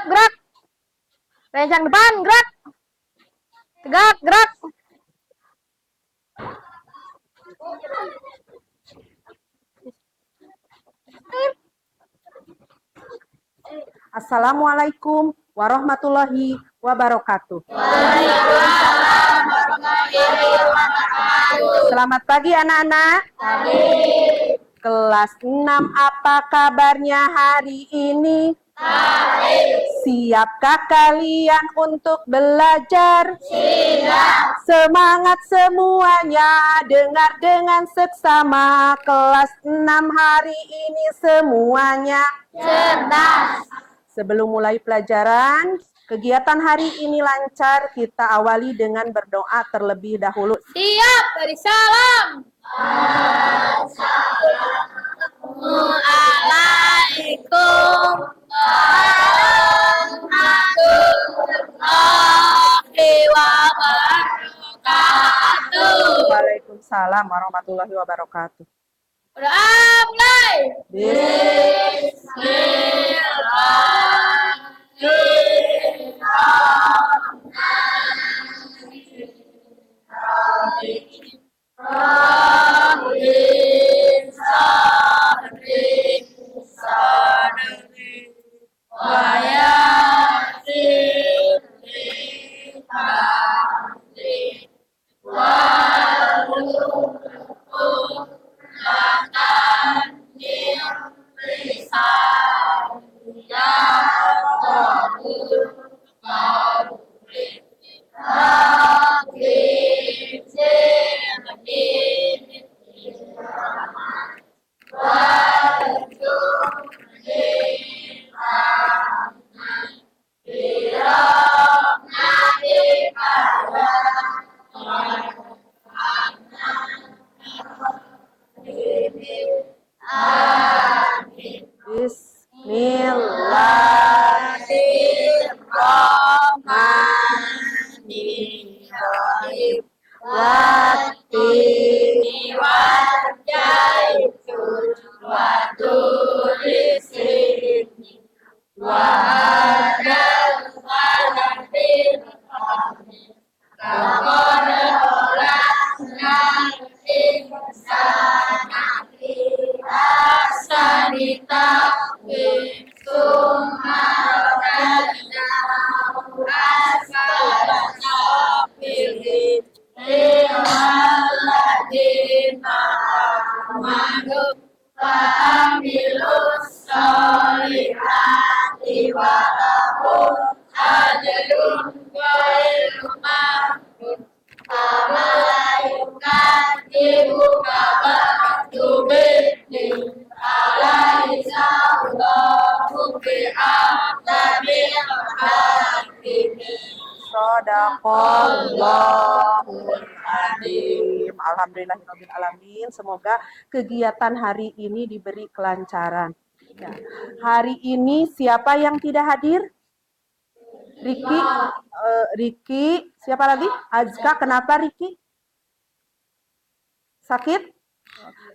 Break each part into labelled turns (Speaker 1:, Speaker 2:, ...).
Speaker 1: Siap, gerak. Rencang depan, gerak. Tegak, gerak.
Speaker 2: Assalamualaikum warahmatullahi wabarakatuh.
Speaker 3: Waalaikumsalam warahmatullahi wabarakatuh.
Speaker 2: Selamat pagi anak-anak. Kelas 6, apa kabarnya hari ini? Siapkah kalian untuk belajar?
Speaker 3: Siap.
Speaker 2: Semangat semuanya, dengar dengan seksama. Kelas 6 hari ini semuanya
Speaker 3: Cerdas.
Speaker 2: Sebelum mulai pelajaran, kegiatan hari ini lancar. Kita awali dengan berdoa terlebih dahulu.
Speaker 1: Siap, beri salam.
Speaker 3: Assalamualaikum warahmatullahi wabarakatuh.
Speaker 2: Waalaikumsalam warahmatullahi wabarakatuh.
Speaker 1: Berdoa mulai.
Speaker 2: Bismillahirrahmanirrahim.
Speaker 3: Wattini warjaitun watulisini wahadal falatil amin kakoda olasna insana asanita sumarana asfalana Waladina amanu fa'amilus solihati walahum ajrun ghairu mamnun amalayukatibu kabatu bidni alaisa Allahu bi'alamin hakimin.
Speaker 2: Shadaqallahul Azim. Alhamdulillahirabbil alamin. Semoga kegiatan hari ini diberi kelancaran. Ya. Hari ini siapa yang tidak hadir? Riki, siapa lagi? Azka, kenapa Riki? Sakit?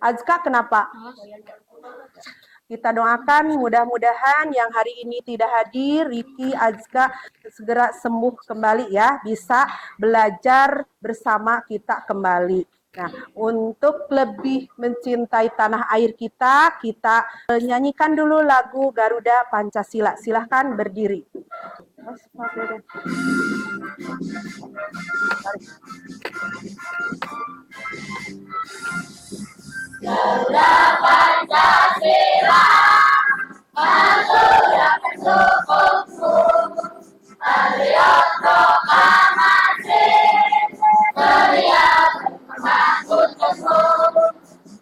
Speaker 2: Azka, kenapa? Kita doakan mudah-mudahan yang hari ini tidak hadir, Riki, Azka segera sembuh kembali ya, bisa belajar bersama kita kembali. Nah, untuk lebih mencintai tanah air kita nyanyikan dulu lagu Garuda Pancasila. Silahkan berdiri.
Speaker 3: Garuda Pancasila, Garuda Pancasila, Patriot proklamasi, teriak bersambut kesum,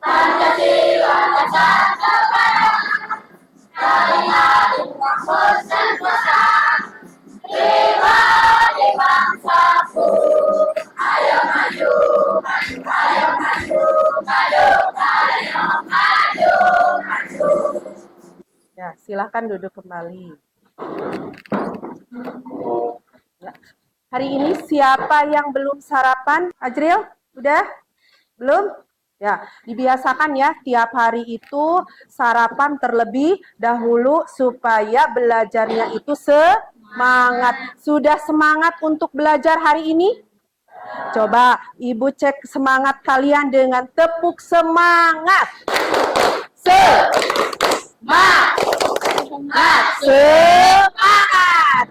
Speaker 3: Pancasila dasar negara, kalian makmur sentosa, jiwa di bangsaku, ayo maju, maju, ayo maju, maju, ayo maju, maju.
Speaker 2: Ya, silahkan duduk kembali. Ya. Hari ini siapa yang belum sarapan? Ajril, udah? Belum? Ya, dibiasakan ya tiap hari itu sarapan terlebih dahulu supaya belajarnya itu semangat. Sudah semangat untuk belajar hari ini? Coba Ibu cek semangat kalian dengan tepuk semangat. Semangat.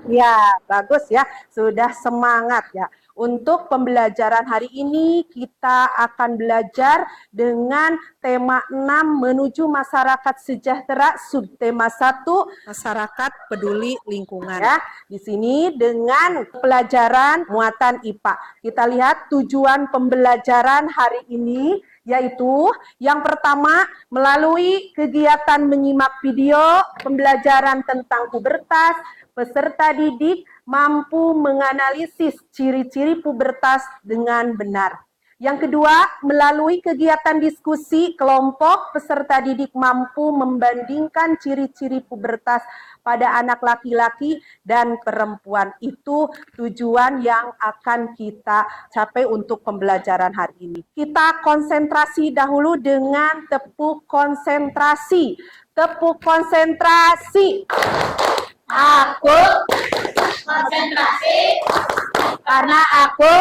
Speaker 2: Ya, bagus ya. Sudah semangat ya. Untuk pembelajaran hari ini kita akan belajar dengan tema 6 menuju masyarakat sejahtera, subtema 1 masyarakat peduli lingkungan ya. Di sini dengan pelajaran muatan IPA. Kita lihat tujuan pembelajaran hari ini yaitu yang pertama melalui kegiatan menyimak video pembelajaran tentang pubertas, peserta didik mampu menganalisis ciri-ciri pubertas dengan benar. Yang kedua, melalui kegiatan diskusi kelompok, peserta didik mampu membandingkan ciri-ciri pubertas pada anak laki-laki dan perempuan. Itu tujuan yang akan kita capai untuk pembelajaran hari ini. Kita konsentrasi dahulu dengan tepuk konsentrasi. Tepuk konsentrasi. Aku
Speaker 3: Konsentrasi.
Speaker 2: karena aku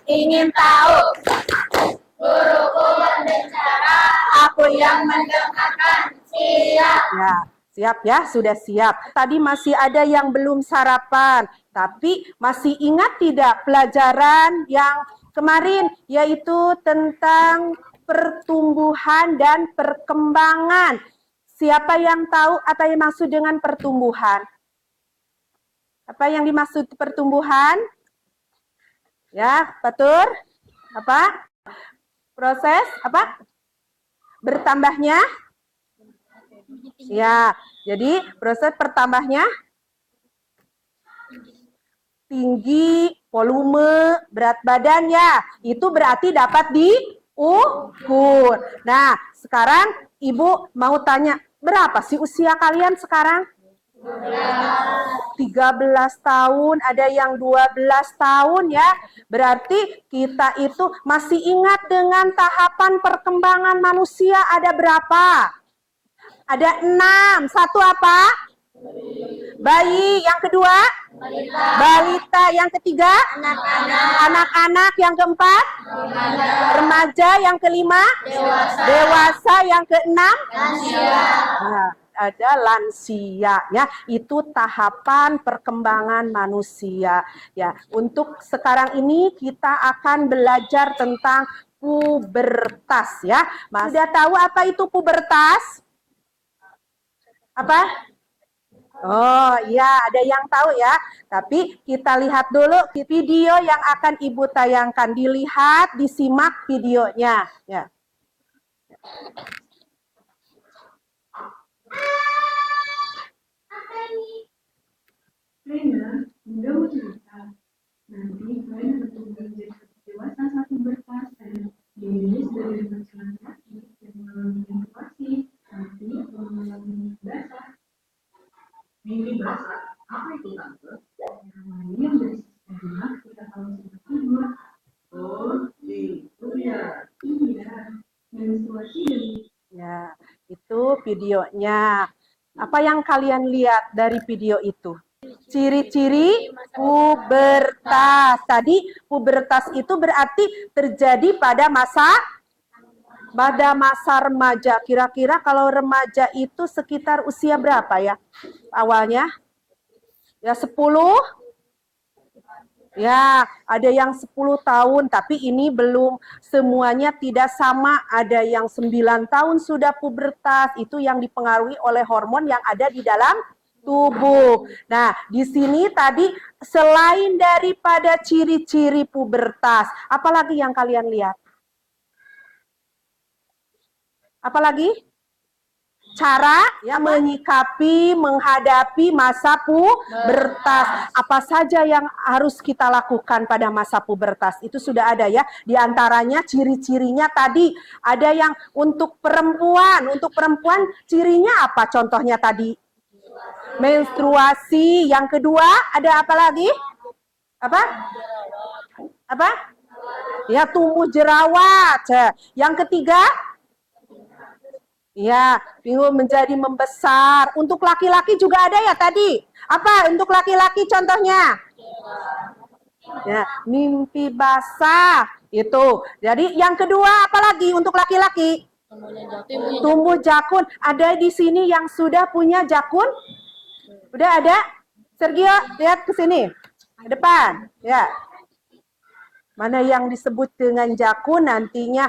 Speaker 3: Ingin tahu. Guruku berbicara. Aku yang mendengarkan. Siap.
Speaker 2: ya, siap ya, sudah siap. Tadi masih ada yang belum sarapan, tapi masih ingat tidak pelajaran yang kemarin yaitu tentang pertumbuhan dan perkembangan. Siapa yang tahu apa yang dimaksud dengan pertumbuhan? Apa yang dimaksud pertumbuhan? Ya, betul. Apa? Proses apa? Bertambahnya? Ya, jadi proses pertambahnya tinggi, volume, berat badan ya. Itu berarti dapat diukur. Nah, sekarang Ibu mau tanya, berapa sih usia kalian sekarang? 13 tahun, ada yang 12 tahun ya. Berarti kita itu masih ingat dengan tahapan perkembangan manusia ada berapa? Ada 6. Satu apa? Bayi. Yang kedua? Balita. Yang ketiga? Anak-anak. Yang keempat? Remaja. Yang kelima? Dewasa. Yang keenam? Nah, ada lansia ya, itu tahapan perkembangan manusia ya. Untuk sekarang ini kita akan belajar tentang pubertas ya. Sudah tahu apa itu pubertas? Apa? Oh iya, ada yang tahu ya. Tapi kita lihat dulu video yang akan Ibu tayangkan. Dilihat, disimak videonya ya.
Speaker 4: Rena, Bunda mau cerita. Nanti kalian bertumbuh menjadi dewasa saat pubertas dan dirilis dari penghasilan laki yang mengalami menstruasi, nanti mengalami basah. Mimpi basah? Apa itu tante? Namanya yang berisi sejenak ketika kamu sedang tidur. Oh, itu ya. Iya, menstruasi dan
Speaker 2: Ya, itu videonya. Apa yang kalian lihat dari video itu? Ciri-ciri pubertas. Tadi pubertas itu berarti terjadi pada masa remaja. Kira-kira kalau remaja itu sekitar usia berapa ya? Awalnya? Ya 10. Ya, ada yang 10 tahun, tapi ini belum semuanya tidak sama. Ada yang 9 tahun sudah pubertas, itu yang dipengaruhi oleh hormon yang ada di dalam tubuh. Nah, di sini tadi selain daripada ciri-ciri pubertas, apalagi yang kalian lihat? Apalagi? Cara ya menyikapi, menghadapi masa pubertas. Apa saja yang harus kita lakukan pada masa pubertas? Itu sudah ada ya. Di antaranya ciri-cirinya tadi. Ada yang untuk perempuan. Untuk perempuan cirinya apa? Contohnya tadi. Menstruasi. Yang kedua ada apa lagi? Apa? Apa? Ya, tumbuh jerawat. Yang ketiga, ya, timbul menjadi membesar. Untuk laki-laki juga ada ya tadi. Apa untuk laki-laki contohnya? Ya, mimpi basah itu. Jadi yang kedua apa lagi untuk laki-laki? Tumbuh jakun. Ada di sini yang sudah punya jakun? Udah ada? Sergio, lihat ke sini. Ke depan. Ya. Mana yang disebut dengan jakun nantinya.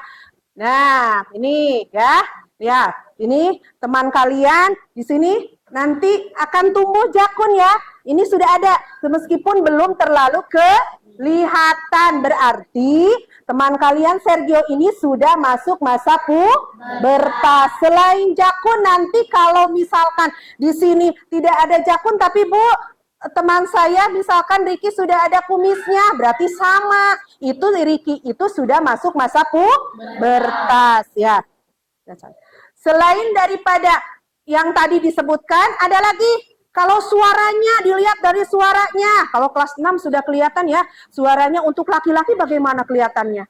Speaker 2: Nah, ini ya. Lihat, ini teman kalian di sini nanti akan tumbuh jakun ya. Ini sudah ada, meskipun belum terlalu kelihatan. Berarti teman kalian Sergio ini sudah masuk masa pubertas. Selain jakun nanti kalau misalkan di sini tidak ada jakun tapi Bu, teman saya misalkan Riki sudah ada kumisnya, berarti sama. Itu Riki itu sudah masuk masa pubertas ya. Selain daripada yang tadi disebutkan, ada lagi kalau suaranya, dilihat dari suaranya. Kalau kelas 6 sudah kelihatan ya, suaranya untuk laki-laki bagaimana kelihatannya?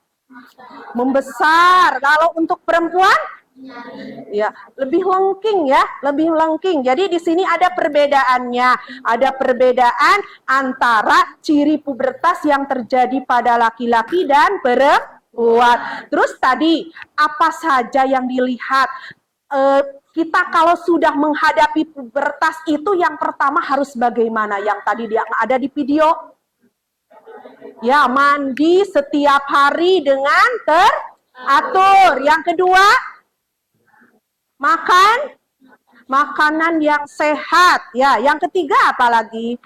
Speaker 2: Membesar. Kalau untuk perempuan? Ya, lebih lengking ya, lebih lengking. Jadi di sini ada perbedaannya. Ada perbedaan antara ciri pubertas yang terjadi pada laki-laki dan perempuan. Terus tadi apa saja yang dilihat? Kita kalau sudah menghadapi pubertas itu yang pertama harus bagaimana? Yang tadi yang ada di video. Ya, mandi setiap hari dengan teratur. Yang kedua, makan makanan yang sehat. Ya, yang ketiga apalagi?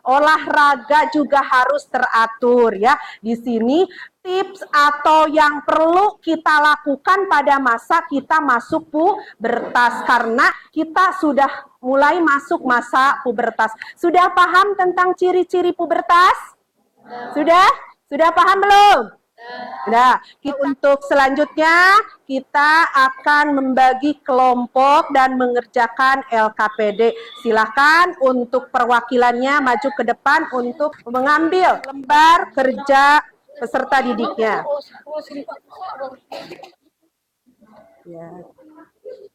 Speaker 2: Olahraga juga harus teratur ya. Di sini tips atau yang perlu kita lakukan pada masa kita masuk pubertas karena kita sudah mulai masuk masa pubertas. Sudah paham tentang ciri-ciri pubertas? Sudah? Sudah paham belum? Nah, untuk selanjutnya kita akan membagi kelompok dan mengerjakan LKPD. Silakan untuk perwakilannya maju ke depan untuk mengambil lembar kerja peserta didiknya. Ya,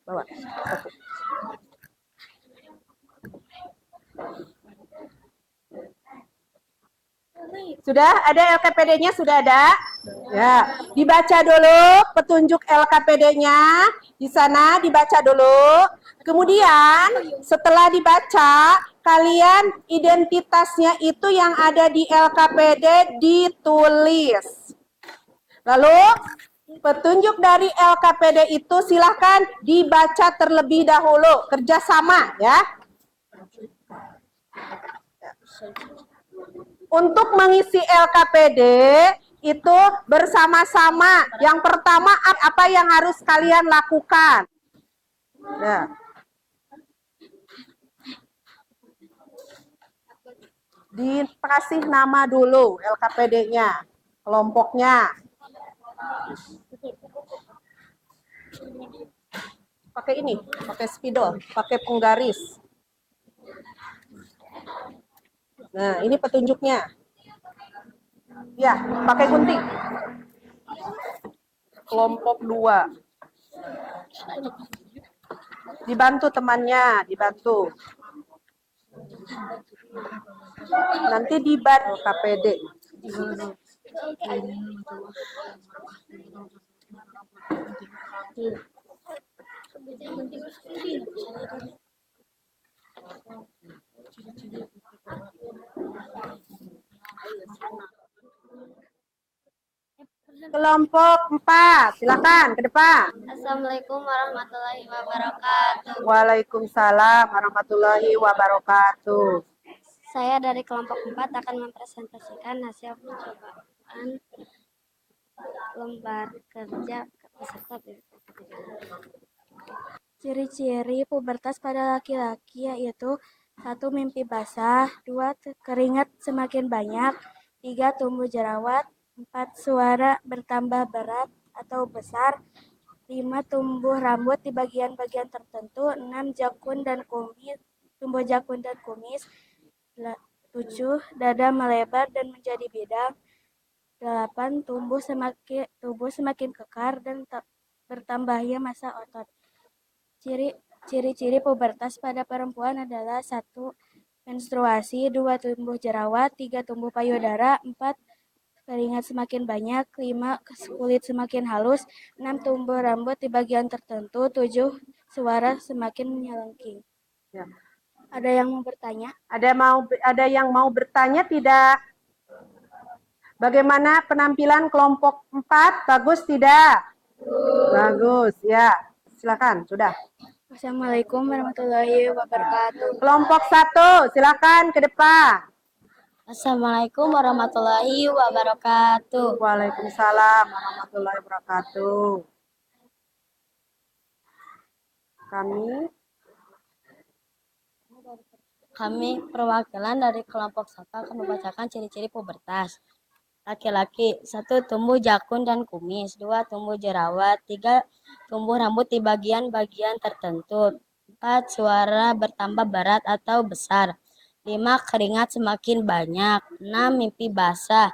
Speaker 2: bawa. Satu. Sudah ada LKPD-nya? Sudah ada? Ya, dibaca dulu petunjuk LKPD-nya. Di sana dibaca dulu. Kemudian setelah dibaca, kalian identitasnya itu yang ada di LKPD ditulis. Lalu petunjuk dari LKPD itu silahkan dibaca terlebih dahulu. Kerjasama ya. Untuk mengisi LKPD itu bersama-sama. Yang pertama apa yang harus kalian lakukan? Nah. Dikasih nama dulu LKPD-nya, kelompoknya. Pakai ini, pakai spidol, pakai penggaris. Nah, ini petunjuknya. Ya, pakai gunting. Kelompok 2. Dibantu temannya, dibantu. Nanti dibantu KPD. Kelompok 4, silakan ke depan.
Speaker 5: Assalamualaikum warahmatullahi wabarakatuh.
Speaker 2: Waalaikumsalam warahmatullahi wabarakatuh.
Speaker 5: Saya dari kelompok 4 akan mempresentasikan hasil percobaan lembar kerja peserta BPPT. Ciri-ciri pubertas pada laki-laki yaitu 1. Mimpi basah, 2. Keringat semakin banyak, 3. Tumbuh jerawat, 4. Suara bertambah berat atau besar, 5. Tumbuh rambut di bagian-bagian tertentu, 6. Tumbuh jakun dan kumis, 7. Dada melebar dan menjadi bidang, 8. Tubuh semakin kekar dan bertambahnya massa otot. Ciri-ciri pubertas pada perempuan adalah 1. Menstruasi, 2. Tumbuh jerawat, 3. Tumbuh payudara, 4. Keringat semakin banyak, 5. Kulit semakin halus, 6. Tumbuh rambut di bagian tertentu, 7. Suara semakin menyelengking.
Speaker 2: Ya.
Speaker 5: Ada yang mau bertanya?
Speaker 2: Ada yang mau bertanya tidak? Bagaimana penampilan kelompok 4? Bagus tidak? Bagus, ya. Silakan, sudah.
Speaker 5: Assalamualaikum warahmatullahi wabarakatuh.
Speaker 2: Kelompok 1, silakan ke depan.
Speaker 5: Assalamualaikum warahmatullahi wabarakatuh.
Speaker 2: Waalaikumsalam warahmatullahi wabarakatuh.
Speaker 6: Kami perwakilan dari kelompok 1 akan membacakan ciri-ciri pubertas. Laki-laki, 1. Tumbuh jakun dan kumis, 2. Tumbuh jerawat, 3. Tumbuh rambut di bagian-bagian tertentu, 4. Suara bertambah berat atau besar, 5. Keringat semakin banyak, 6. Mimpi basah,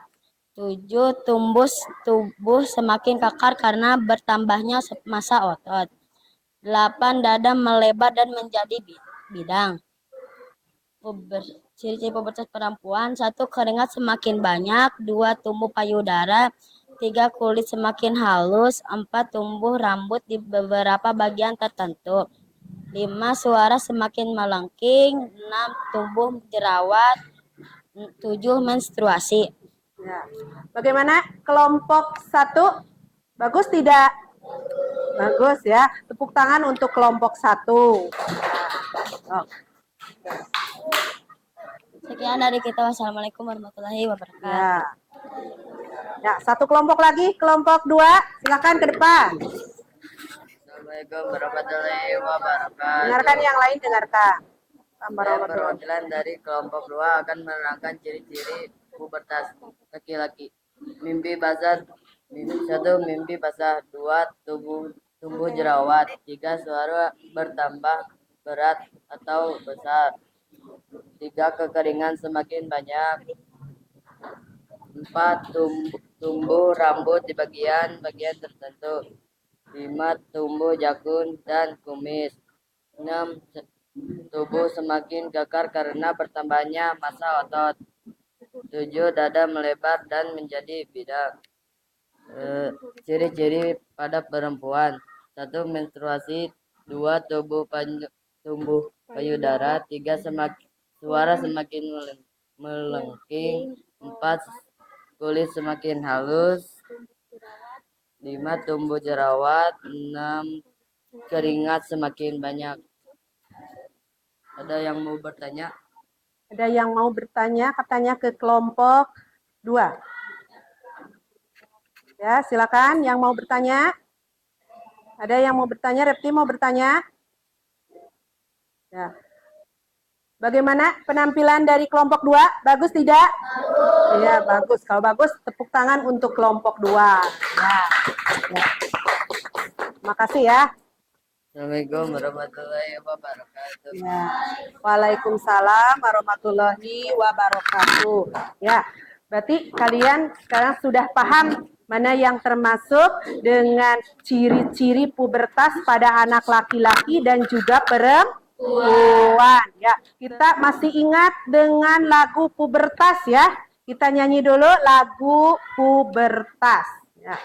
Speaker 6: 7. Tubuh semakin kekar karena bertambahnya massa otot, 8. Dada melebar dan menjadi bidang. Ciri-ciri pubertas perempuan: 1. Keringat semakin banyak, 2. Tumbuh payudara, 3. Kulit semakin halus, 4. Tumbuh rambut di beberapa bagian tertentu, 5. Suara semakin melengking, 6. Tumbuh jerawat, 7. Menstruasi.
Speaker 2: Ya. Bagaimana kelompok 1? Bagus tidak? Bagus ya. Tepuk tangan untuk kelompok 1. Oh.
Speaker 6: Sekian dari kita. Wassalamualaikum warahmatullahi wabarakatuh.
Speaker 2: Ya. Ya, satu kelompok lagi, kelompok 2. Silakan ke depan.
Speaker 7: Assalamualaikum warahmatullahi wabarakatuh.
Speaker 2: Dengarkan yang lain, dengarkan.
Speaker 7: Saya perwakilan dari kelompok 2 akan menerangkan ciri-ciri pubertas laki-laki. Mimpi basah, 1. Mimpi basah, 2. Tumbuh jerawat, 3. Suara bertambah berat atau besar, 3. Kekeringan semakin banyak, 4. Tumbuh rambut di bagian-bagian tertentu, 5. Tumbuh jakun dan kumis, 6. Tubuh semakin kekar karena bertambahnya massa otot, 7. Dada melebar dan menjadi bidang. Ciri-ciri pada perempuan: 1. Menstruasi, 2. Tumbuh payudara, 3. Suara semakin melengking, 4. Kulit semakin halus, 5. Tumbuh jerawat, 6. Keringat semakin banyak. Ada yang mau bertanya?
Speaker 2: Ada yang mau bertanya, katanya ke kelompok 2. Ya, silakan yang mau bertanya. Ada yang mau bertanya? Repti mau bertanya? Ya. Bagaimana penampilan dari kelompok 2? Bagus tidak? Iya, bagus. Kalau bagus, tepuk tangan untuk kelompok 2. Ya. Ya. Terima kasih ya.
Speaker 7: Assalamualaikum warahmatullahi wabarakatuh.
Speaker 2: Ya. Waalaikumsalam warahmatullahi wabarakatuh. Ya, berarti kalian sekarang sudah paham mana yang termasuk dengan ciri-ciri pubertas pada anak laki-laki dan juga perempuan. Ya, kita masih ingat dengan lagu pubertas ya. Kita nyanyi dulu lagu pubertas. Ya.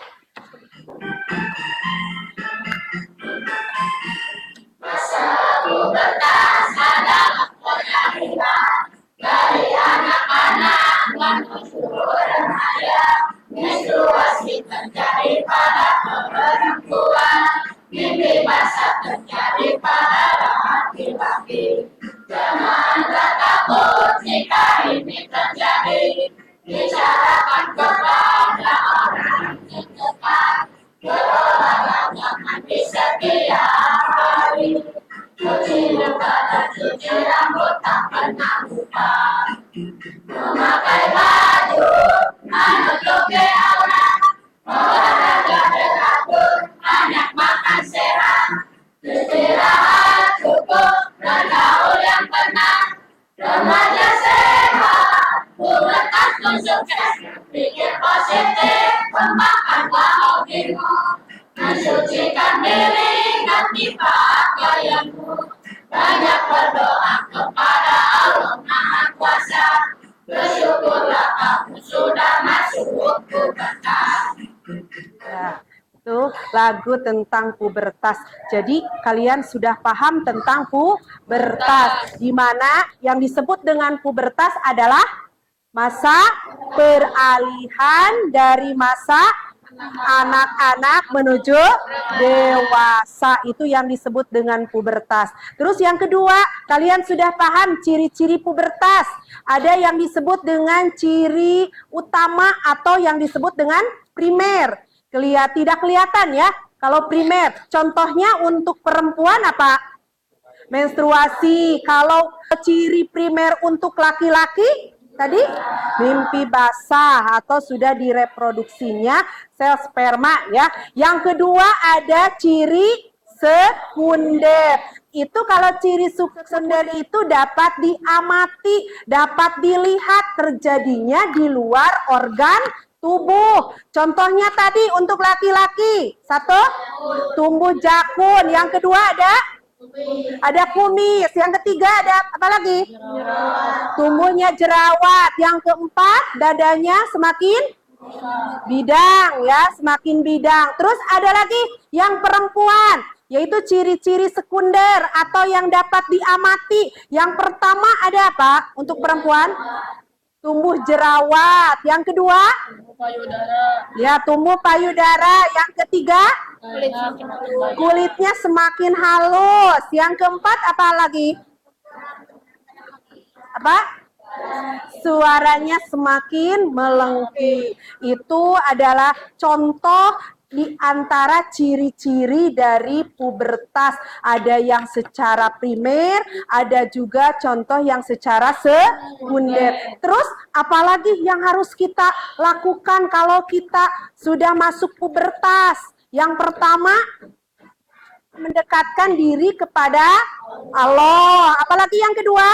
Speaker 3: Pubertas adalah pernyataan dari anak-anak menuju remaja. Menstruasi terjadi pada perempuan, mimpi basah terjadi pada laki-laki. Janganlah takut jika ini terjadi. Bicarakan kepada orang terdekat. Berolahraga jangan di setiap hari. Cuci muka dan cuci rambut tak pernah lupa. Memakai baju menutupi aurat. Olahraga teratur, banyak makan sehat. Istirahat cukup, bergaul yang tenang. Remaja sehat, pubertas pun sukses. Pikir positif, kembangkanlah hobimu, mensucikan diri, ganti pakaianmu, banyak berdoa kepada Allah Maha Kuasa, bersyukurlah kamu sudah masuk pubertas.
Speaker 2: Ya, itu lagu tentang pubertas. Jadi kalian sudah paham tentang pubertas, di mana yang disebut dengan pubertas adalah masa peralihan dari masa anak-anak menuju dewasa. Itu yang disebut dengan pubertas. Terus yang kedua, kalian sudah paham ciri-ciri pubertas. Ada yang disebut dengan ciri utama atau yang disebut dengan primer. Tidak kelihatan ya kalau primer. Contohnya untuk perempuan apa? Menstruasi. Kalau ciri primer untuk laki-laki tadi mimpi basah atau sudah direproduksinya sel sperma ya. Yang kedua ada ciri sekunder. Itu kalau ciri sekunder itu dapat diamati, dapat dilihat terjadinya di luar organ tubuh. Contohnya tadi untuk laki-laki, satu, tumbuh jakun. Yang kedua ada kumis. Yang ketiga ada apa lagi? Tumbuhnya jerawat. Yang keempat, dadanya semakin bidang ya, semakin bidang. Terus ada lagi yang perempuan, yaitu ciri-ciri sekunder atau yang dapat diamati. Yang pertama ada apa untuk perempuan? Tumbuh jerawat. Yang kedua? Ya, tumbuh payudara. Yang ketiga? Kulitnya semakin halus. Yang keempat apa lagi? Apa? Suaranya semakin melengking. Itu adalah contoh di antara ciri-ciri dari pubertas. Ada yang secara primer, ada juga contoh yang secara sekunder. Terus apalagi yang harus kita lakukan kalau kita sudah masuk pubertas? Yang pertama, mendekatkan diri kepada Allah. Apalagi yang kedua?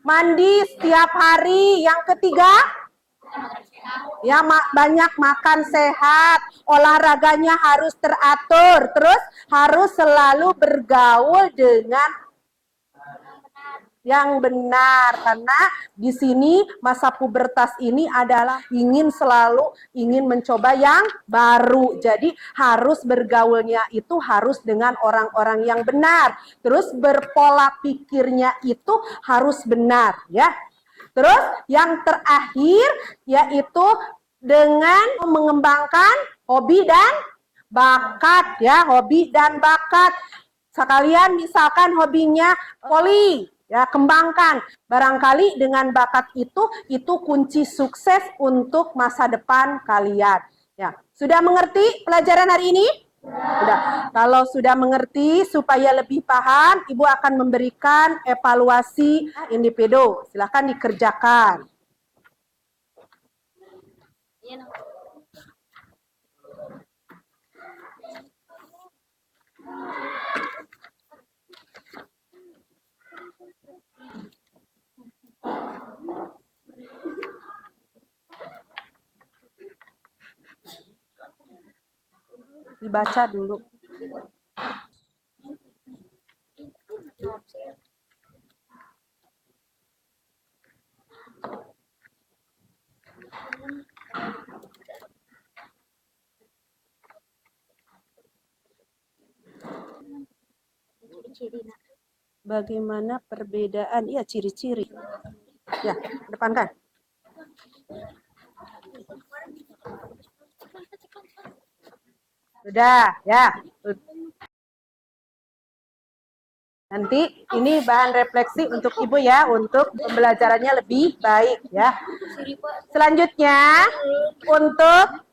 Speaker 2: Mandi setiap hari. Yang ketiga? Ya, banyak makan sehat, olahraganya harus teratur, terus harus selalu bergaul dengan yang benar, karena di sini masa pubertas ini adalah ingin mencoba yang baru. Jadi harus bergaulnya itu harus dengan orang-orang yang benar. Terus berpola pikirnya itu harus benar, ya. Terus yang terakhir yaitu dengan mengembangkan hobi dan bakat ya, hobi dan bakat. Sekalian misalkan hobinya voli, ya kembangkan. Barangkali dengan bakat itu kunci sukses untuk masa depan kalian. Ya, sudah mengerti pelajaran hari ini? Sudah. Kalau sudah mengerti, supaya lebih paham, Ibu akan memberikan evaluasi individu. Silahkan dikerjakan. Dibaca dulu. Bagaimana perbedaan? Iya, ciri-ciri. Ya, depankan. Sudah, ya. Nanti ini bahan refleksi untuk Ibu ya, untuk pembelajarannya lebih baik ya. Selanjutnya, untuk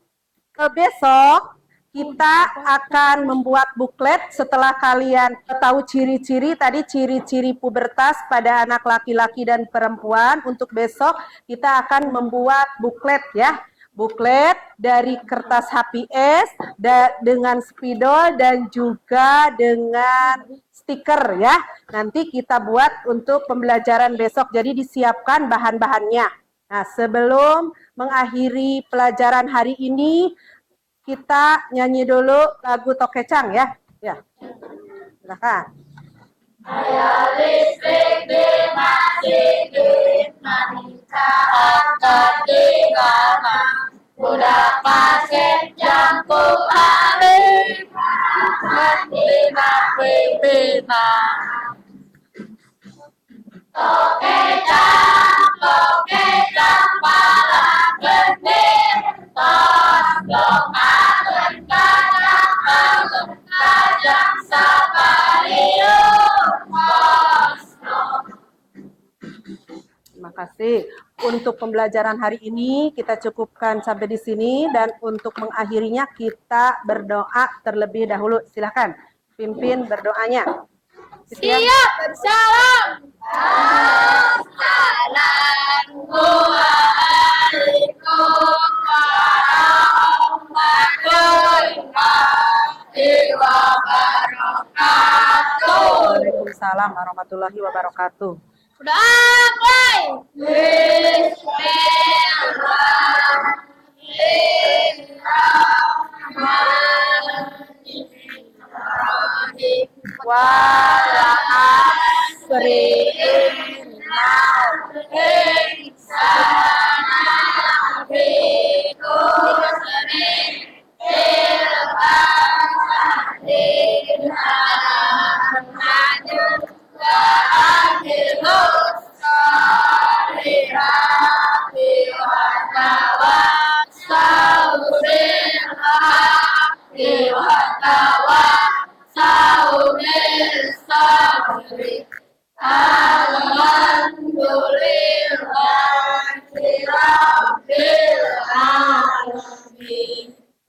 Speaker 2: besok kita akan membuat buklet setelah kalian tahu ciri-ciri tadi, ciri-ciri pubertas pada anak laki-laki dan perempuan. Untuk besok kita akan membuat buklet ya. Buklet dari kertas HPS dengan spidol dan juga dengan stiker ya. Nanti kita buat untuk pembelajaran besok. Jadi disiapkan bahan-bahannya. Nah, sebelum mengakhiri pelajaran hari ini, kita nyanyi dulu lagu Tokecang ya. Ya, silakan.
Speaker 3: Ayah listrik di masjid, manita angkat di kamar, budak pasir jangkung hari, lima. Tokecang, pala gendir, tos blok alun kajang sapariu,
Speaker 2: Terima kasih. Untuk pembelajaran hari ini kita cukupkan sampai di sini dan untuk mengakhirinya kita berdoa terlebih dahulu. Silakan pimpin berdoanya.
Speaker 3: siap bersalam. Assalamualaikum warahmatullahi wabarakatuh.
Speaker 2: Waalaikumsalam warahmatullahi wabarakatuh.
Speaker 3: Udah mulai. Bismillahirrahmanirrahim.
Speaker 2: Wala asri
Speaker 3: Innal insana lafi khusrin illa alladzina amanu wa amilus solihati wa tawassaw bil haqqi wa tawassaw bis sabri.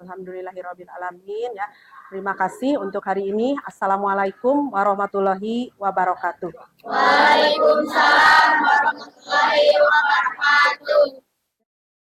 Speaker 2: Alhamdulillahirabbil alamin ya. Terima kasih untuk hari ini. Assalamualaikum warahmatullahi wabarakatuh.
Speaker 3: Waalaikumsalam warahmatullahi wabarakatuh.